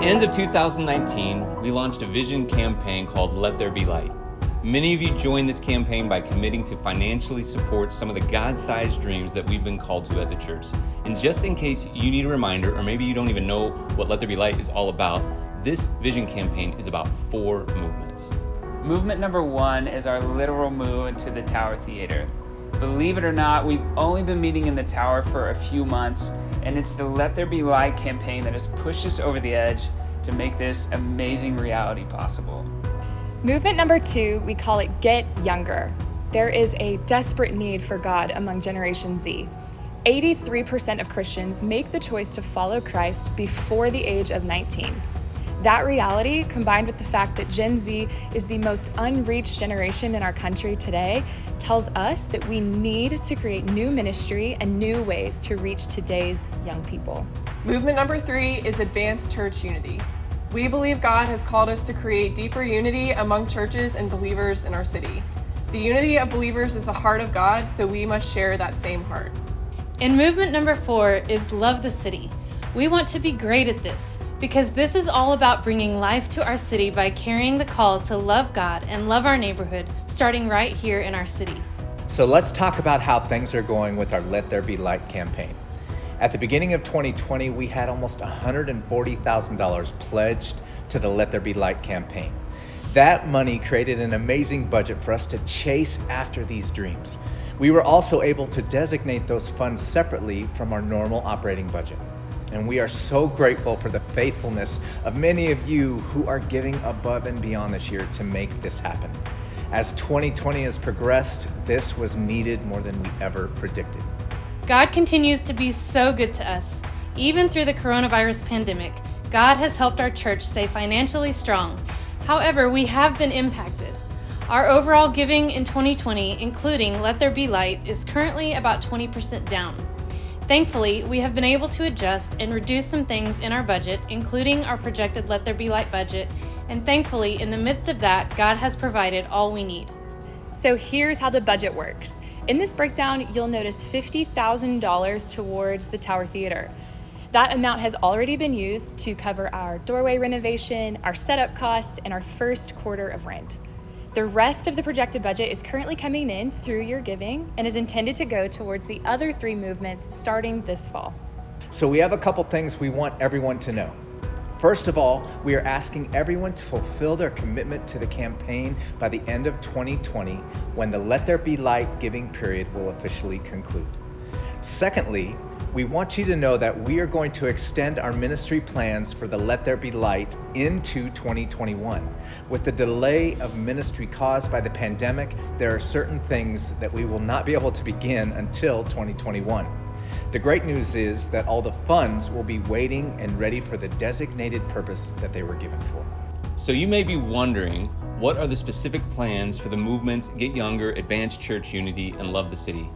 end of 2019, we launched a vision campaign called Let There Be Light. Many of you joined this campaign by committing to financially support some of the God-sized dreams that we've been called to as a church. And just in case you need a reminder, or maybe you don't even know what Let There Be Light is all about, this vision campaign is about 4 movements. Movement number 1 is our literal move into the Tower Theater. Believe it or not, we've only been meeting in the Tower for a few months, and it's the Let There Be Light campaign that has pushed us over the edge to make this amazing reality possible. Movement number 2, we call it Get Younger. There is a desperate need for God among Generation Z. 83% of Christians make the choice to follow Christ before the age of 19. That reality, combined with the fact that Gen Z is the most unreached generation in our country today, tells us that we need to create new ministry and new ways to reach today's young people. Movement number 3 is Advanced Church Unity. We believe God has called us to create deeper unity among churches and believers in our city. The unity of believers is the heart of God, so we must share that same heart. And movement number 4 is Love the City. We want to be great at this because this is all about bringing life to our city by carrying the call to love God and love our neighborhood, starting right here in our city. So let's talk about how things are going with our Let There Be Light campaign. At the beginning of 2020, we had almost $140,000 pledged to the Let There Be Light campaign. That money created an amazing budget for us to chase after these dreams. We were also able to designate those funds separately from our normal operating budget. And we are so grateful for the faithfulness of many of you who are giving above and beyond this year to make this happen. As 2020 has progressed, this was needed more than we ever predicted. God continues to be so good to us. Even through the coronavirus pandemic, God has helped our church stay financially strong. However, we have been impacted. Our overall giving in 2020, including Let There Be Light, is currently about 20% down. Thankfully, we have been able to adjust and reduce some things in our budget, including our projected Let There Be Light budget, and thankfully, in the midst of that, God has provided all we need. So here's how the budget works. In this breakdown, you'll notice $50,000 towards the Tower Theater. That amount has already been used to cover our doorway renovation, our setup costs, and our first quarter of rent. The rest of the projected budget is currently coming in through your giving and is intended to go towards the other 3 movements starting this fall. So we have a couple things we want everyone to know. First of all, we are asking everyone to fulfill their commitment to the campaign by the end of 2020, when the Let There Be Light giving period will officially conclude. Secondly, we want you to know that we are going to extend our ministry plans for the Let There Be Light into 2021. With the delay of ministry caused by the pandemic, there are certain things that we will not be able to begin until 2021. The great news is that all the funds will be waiting and ready for the designated purpose that they were given for. So you may be wondering, what are the specific plans for the movements Get Younger, Advanced Church Unity, and Love the City?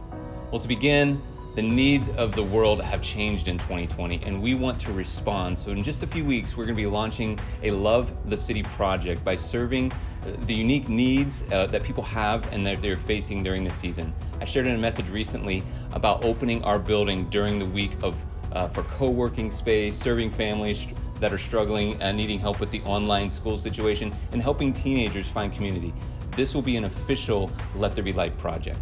Well, to begin, the needs of the world have changed in 2020, and we want to respond. So in just a few weeks, we're going to be launching a Love the City project by serving the unique needs that people have and that they're facing during this season. I shared in a message recently about opening our building during the week of for co-working space, serving families that are struggling and needing help with the online school situation, and helping teenagers find community. This will be an official Let There Be Light project.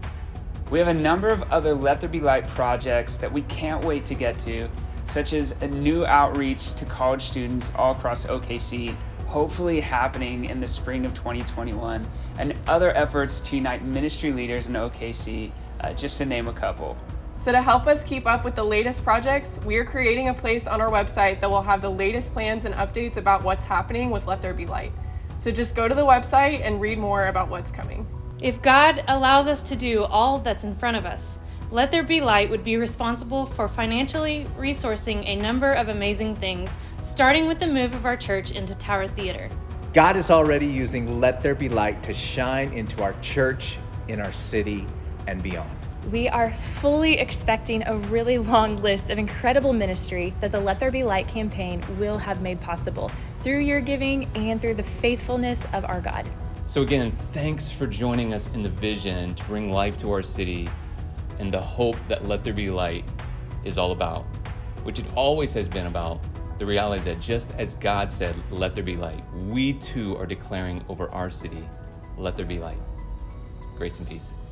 We have a number of other Let There Be Light projects that we can't wait to get to, such as a new outreach to college students all across OKC, hopefully happening in the spring of 2021, and other efforts to unite ministry leaders in OKC, just to name a couple. So to help us keep up with the latest projects, we are creating a place on our website that will have the latest plans and updates about what's happening with Let There Be Light. So just go to the website and read more about what's coming. If God allows us to do all that's in front of us, Let There Be Light would be responsible for financially resourcing a number of amazing things, starting with the move of our church into Tower Theater. God is already using Let There Be Light to shine into our church, in our city, and beyond. We are fully expecting a really long list of incredible ministry that the Let There Be Light campaign will have made possible through your giving and through the faithfulness of our God. So again, thanks for joining us in the vision to bring life to our city and the hope that Let There Be Light is all about, which it always has been about, the reality that just as God said, let there be light, we too are declaring over our city, let there be light. Grace and peace.